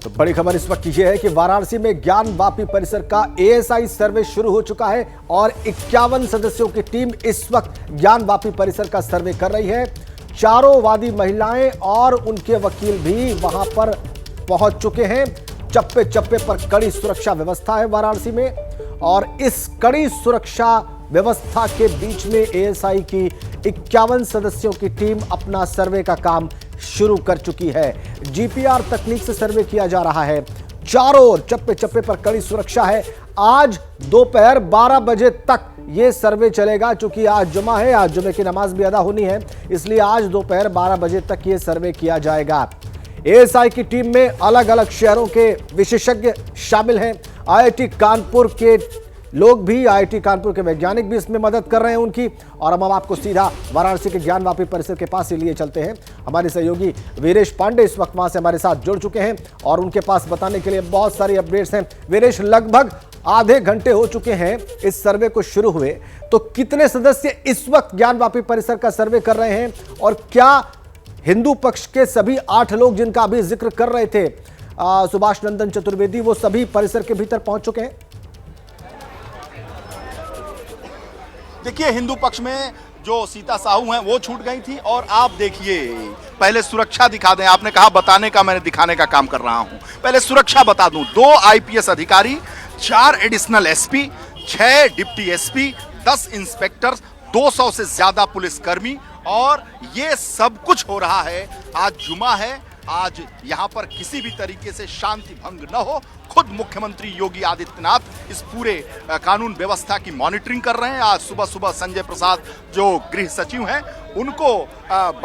तो बड़ी खबर इस वक्त यह है कि वाराणसी में ज्ञानवापी परिसर का एएसआई सर्वे शुरू हो चुका है और 51 सदस्यों की टीम इस वक्त ज्ञानवापी परिसर का सर्वे कर रही है। चारों वादी महिलाएं और उनके वकील भी वहां पर पहुंच चुके हैं। चप्पे चप्पे पर कड़ी सुरक्षा व्यवस्था है वाराणसी में और इस कड़ी सुरक्षा व्यवस्था के बीच में एएसआई की 51 सदस्यों की टीम अपना सर्वे का काम शुरू कर चुकी है। जीपीआर तकनीक से सर्वे किया जा रहा है। चारों ओर चप्पे चप्पे पर कड़ी सुरक्षा है। आज दोपहर 12 बजे तक यह सर्वे चलेगा। चूंकि आज जुमा है, आज जुमे की नमाज भी अदा होनी है, इसलिए आज दोपहर 12 बजे तक यह सर्वे किया जाएगा। एएसआई की टीम में अलग अलग शहरों के विशेषज्ञ शामिल हैं। आईआईटी कानपुर के लोग भी, आईआईटी कानपुर के वैज्ञानिक भी इसमें मदद कर रहे हैं उनकी। और हम आपको सीधा वाराणसी के ज्ञानवापी परिसर के पास ही लिए चलते हैं। हमारे सहयोगी वीरेश पांडे इस वक्त वहां से हमारे साथ जुड़ चुके हैं और उनके पास बताने के लिए बहुत सारी अपडेट्स हैं। वीरेश, लगभग आधे घंटे हो चुके हैं इस सर्वे को शुरू हुए, तो कितने सदस्य इस वक्त ज्ञानवापी परिसर का सर्वे कर रहे हैं और क्या हिंदू पक्ष के सभी 8 लोग जिनका अभी जिक्र कर रहे थे सुभाष नंदन चतुर्वेदी, वो सभी परिसर के भीतर पहुंच चुके हैं? देखिए, हिंदू पक्ष में जो सीता साहू हैं वो छूट गई थी। और आप देखिए, पहले सुरक्षा दिखा दें। आपने कहा बताने का, मैंने दिखाने का काम कर रहा हूं। पहले सुरक्षा बता दूं। 2 आईपीएस अधिकारी, 4 additional SP, 6 deputy SP, 10 inspector, 200 से ज्यादा पुलिसकर्मी। और ये सब कुछ हो रहा है। आज जुमा है, आज यहां पर किसी भी तरीके से शांति भंग न हो। खुद मुख्यमंत्री योगी आदित्यनाथ इस पूरे कानून व्यवस्था की मॉनिटरिंग कर रहे हैं। आज सुबह सुबह संजय प्रसाद जो गृह सचिव हैं उनको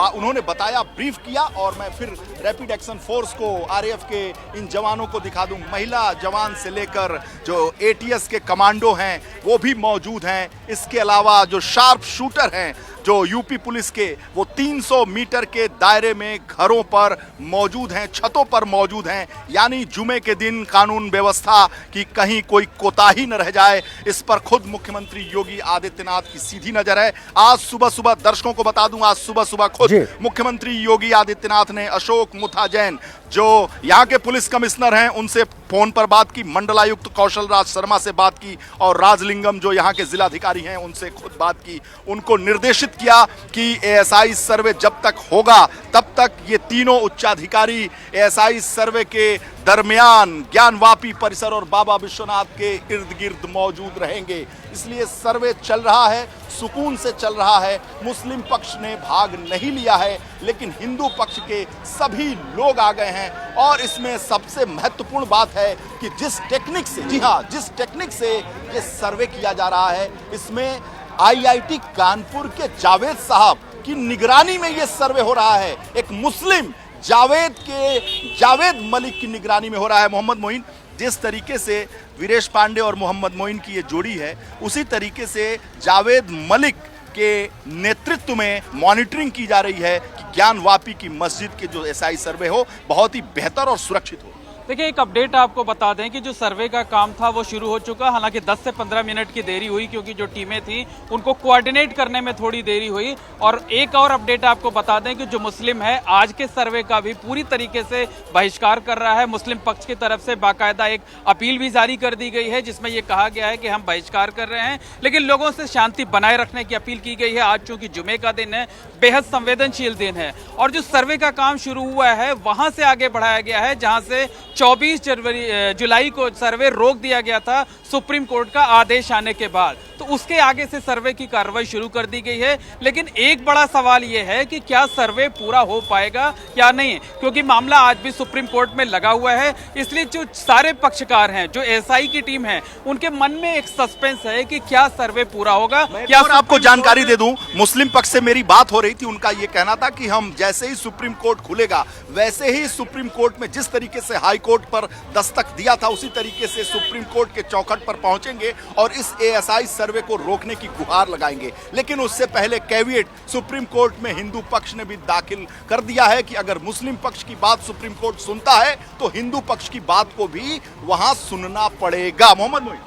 उन्होंने बताया, ब्रीफ किया। और मैं फिर रैपिड एक्शन फोर्स को, आरएएफ के इन जवानों को दिखा दूं। महिला जवान से लेकर जो एटीएस के कमांडो हैं वो भी मौजूद हैं। इसके अलावा जो शार्प शूटर हैं, जो यूपी पुलिस के, वो 300 मीटर के दायरे में घरों पर मौजूद हैं, छतों पर मौजूद हैं। यानी जुमे के दिन कानून व्यवस्था की कहीं कोई कोताही न रह जाए, इस पर खुद मुख्यमंत्री योगी आदित्यनाथ की सीधी नजर है। आज सुबह सुबह, दर्शकों को बता दूं, आज सुबह सुबह खुद मुख्यमंत्री योगी आदित्यनाथ ने अशोक मुथा जैन जो यहाँ के पुलिस कमिश्नर हैं उनसे फोन पर बात की, मंडलायुक्त कौशल राज शर्मा से बात की और राजलिंगम जो यहाँ के जिलाधिकारी हैं उनसे खुद बात की। उनको निर्देशित किया कि एएसआई सर्वे जब तक होगा तब तक ये तीनों उच्चाधिकारी एएसआई सर्वे के दरमियान ज्ञानवापी परिसर और बाबा विश्वनाथ के इर्द गिर्द मौजूद रहेंगे। इसलिए सर्वे चल रहा है, सुकून से चल रहा है। मुस्लिम पक्ष ने भाग नहीं लिया है, लेकिन हिंदू पक्ष के सभी लोग आ गए हैं। और इसमें सबसे महत्वपूर्ण बात है कि जिस टेक्निक से, जी हाँ, जिस टेक्निक से ये सर्वे किया जा रहा है, इसमें आईआईटी कानपुर के जावेद साहब की निगरानी में ये सर्वे हो रहा है। एक मुस्लिम जावेद मलिक की निगरानी में हो रहा है। मोहम्मद मोइन, जिस तरीके से वीरेश पांडे और मोहम्मद मोइन की ये जोड़ी है, उसी तरीके से जावेद मलिक के नेतृत्व में मॉनिटरिंग की जा रही है कि ज्ञानवापी की मस्जिद के जो एसआई सर्वे हो बहुत ही बेहतर और सुरक्षित हो। देखिए, एक अपडेट आपको बता दें कि जो सर्वे का काम था वो शुरू हो चुका। हालांकि 10 से 15 मिनट की देरी हुई क्योंकि जो टीमें थी उनको कोऑर्डिनेट करने में थोड़ी देरी हुई। और एक और अपडेट आपको बता दें कि जो मुस्लिम है आज के सर्वे का भी पूरी तरीके से बहिष्कार कर रहा है। मुस्लिम पक्ष की तरफ से बाकायदा एक अपील भी जारी कर दी गई है जिसमें यह कहा गया है कि हम बहिष्कार कर रहे हैं, लेकिन लोगों से शांति बनाए रखने की अपील की गई है। आज चूंकि जुमे का दिन है, बेहद संवेदनशील दिन है। और जो सर्वे का काम शुरू हुआ है वहां से आगे बढ़ाया गया है, जहां से 24 जुलाई को सर्वे रोक दिया गया था सुप्रीम कोर्ट का आदेश आने के बाद। तो उसके आगे से सर्वे की कार्रवाई शुरू कर दी गई है। लेकिन एक बड़ा सवाल यह है कि क्या सर्वे पूरा हो पाएगा या नहीं, क्योंकि मामला आज भी सुप्रीम कोर्ट में लगा हुआ है। इसलिए जो सारे पक्षकार हैं, जो एसआई की टीम है, उनके मन में एक सस्पेंस है कि क्या सर्वे पूरा होगा। क्या और आपको जानकारी दे दूं, मुस्लिम पक्ष से मेरी बात हो रही थी, उनका यह कहना था कि हम जैसे ही सुप्रीम कोर्ट खुलेगा वैसे ही सुप्रीम कोर्ट में जिस तरीके से हाई कोर्ट पर दस्तक दिया था उसी तरीके से सुप्रीम कोर्ट के चौखट पर पहुंचेंगे और इस एएसआई सर्वे को रोकने की गुहार लगाएंगे। लेकिन उससे पहले कैविएट सुप्रीम कोर्ट में हिंदू पक्ष ने भी दाखिल कर दिया है कि अगर मुस्लिम पक्ष की बात सुप्रीम कोर्ट सुनता है तो हिंदू पक्ष की बात को भी वहां सुनना पड़ेगा। मोहम्मद मोइन,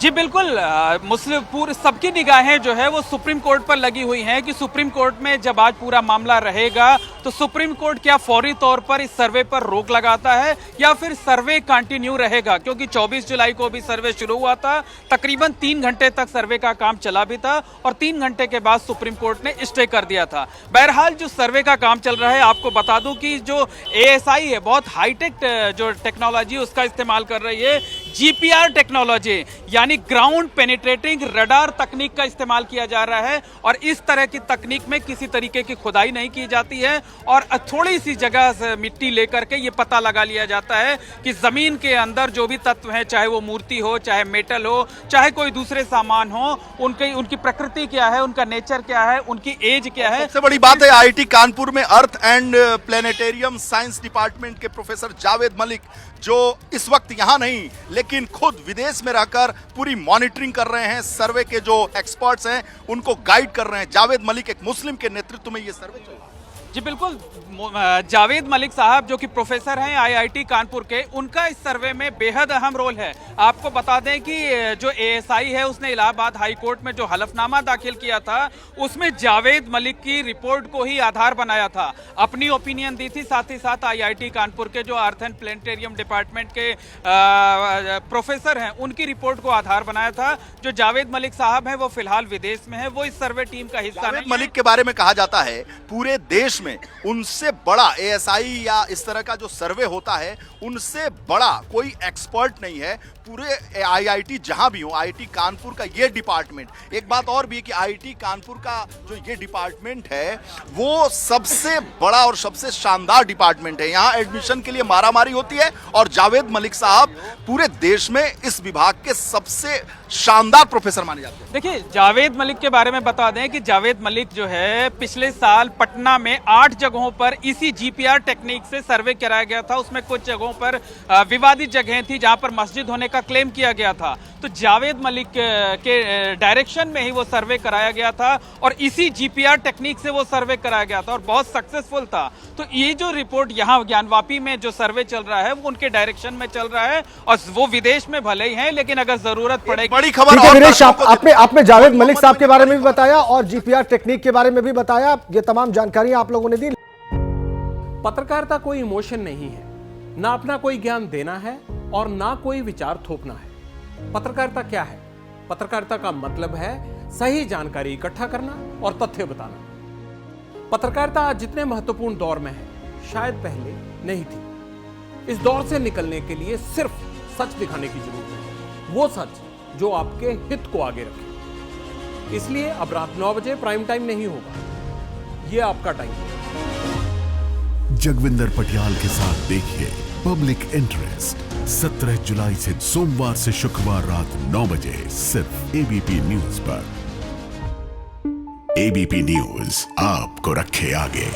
जी बिल्कुल, मुस्लिम पूरे सबकी निगाहें जो है वो सुप्रीम कोर्ट पर लगी हुई हैं कि सुप्रीम कोर्ट में जब आज पूरा मामला रहेगा तो सुप्रीम कोर्ट क्या फौरी तौर पर इस सर्वे पर रोक लगाता है या फिर सर्वे कंटिन्यू रहेगा, क्योंकि 24 जुलाई को भी सर्वे शुरू हुआ था, तकरीबन 3 घंटे तक सर्वे का काम चला भी था और 3 घंटे के बाद सुप्रीम कोर्ट ने स्टे कर दिया था। बहरहाल जो सर्वे का काम चल रहा है, आपको बता दूं कि जो ASI है बहुत हाईटेक जो टेक्नोलॉजी उसका इस्तेमाल कर रही है, GPR टेक्नोलॉजी यानी ग्राउंड पेनिट्रेटिंग रडार तकनीक का इस्तेमाल किया जा रहा है। और इस तरह की तकनीक में किसी तरीके की खुदाई नहीं की जाती है और थोड़ी सी जगह से मिट्टी लेकर के ये पता लगा लिया जाता है कि जमीन के अंदर जो भी तत्व हैं, चाहे वो मूर्ति हो, चाहे मेटल हो, चाहे कोई दूसरे सामान हो, उनकी प्रकृति क्या है, उनका नेचर क्या है, उनकी एज क्या है। सबसे बड़ी बात है IIT कानपुर में earth and planetarium science department के प्रोफेसर जावेद मलिक, जो इस वक्त यहां नहीं लेकिन खुद विदेश में रहकर पूरी मॉनिटरिंग कर रहे हैं, सर्वे के जो एक्सपर्ट्स हैं उनको गाइड कर रहे हैं। जावेद मलिक एक मुस्लिम के नेतृत्व में ये सर्वे चल रहा है। जी बिल्कुल, जावेद मलिक साहब जो कि प्रोफेसर हैं IIT कानपुर के, उनका इस सर्वे में बेहद अहम रोल है। आपको बता दें कि जो ASI है उसने इलाहाबाद हाई कोर्ट में जो हलफनामा दाखिल किया था उसमें जावेद मलिक की रिपोर्ट को ही आधार बनाया था, अपनी ओपिनियन दी थी। साथ ही साथ IIT कानपुर के जो अर्थ एंड प्लेनेटेरियम डिपार्टमेंट के प्रोफेसर हैं उनकी रिपोर्ट को आधार बनाया था। जो जावेद मलिक साहब हैं वो फिलहाल विदेश में है, वो इस सर्वे टीम का हिस्सा नहीं है। जावेद मलिक के बारे में कहा जाता है पूरे देश में उनसे बड़ा ASI या इस तरह का जो सर्वे होता है उनसे बड़ा कोई एक्सपर्ट नहीं है पूरे IIT जहां भी हो। IIT कानपुर का ये डिपार्टमेंट, एक बात और भी है कि IIT कानपुर का जो ये डिपार्टमेंट है वो सबसे बड़ा और सबसे शानदार डिपार्टमेंट है। यहां एडमिशन के लिए मारामारी होती है और जावेद मलिक साहब पूरे देश में इस विभाग के सबसे शानदार प्रोफेसर माने जाते हैं। देखिए, जावेद मलिक के बारे में बता दें कि जावेद मलिक जो है पिछले साल पटना में 8 जगहों पर इसी GPR टेक्निक से सर्वे कराया गया था। उसमें कुछ जगहों पर विवादित जगहें थी जहां पर मस्जिद होने का क्लेम किया गया था, तो जावेद मलिक के डायरेक्शन में ही वो सर्वे कराया गया था और इसी GPR टेक्निक से वो सर्वे कराया गया था और बहुत सक्सेसफुल था। तो ये जो रिपोर्ट यहाँ ज्ञानवापी में जो सर्वे चल रहा है वो उनके डायरेक्शन में चल रहा है और वो विदेश में भले ही हैं, लेकिन अगर जरूरत पड़ेगी। बड़ी खबर ठीक है वीरेश, आपने जावेद मलिक साहब के बारे में भी बताया और GPR टेक्निक के बारे में भी बताया। ये तमाम जानकारी आप लोगों ने दी। पत्रकारिता कोई इमोशन नहीं है, ना अपना कोई ज्ञान देना है और ना कोई विचार थोपना है। पत्रकारिता क्या है? पत्रकारिता का मतलब है सही जानकारी इकट्ठा करना और तथ्य बताना। पत्रकारिता आज जितने महत्वपूर्ण दौर में है शायद पहले नहीं थी। इस दौर से निकलने के लिए सिर्फ सच दिखाने की जरूरत है, वो सच जो आपके हित को आगे रखे। इसलिए अब रात 9 बजे प्राइम टाइम नहीं होगा, ये आपका टाइम है। जगविंदर पटियाल के साथ देखिए पब्लिक इंटरेस्ट 17 जुलाई से सोमवार से शुक्रवार रात 9 बजे सिर्फ ABP न्यूज पर। ABP न्यूज आपको रखे आगे।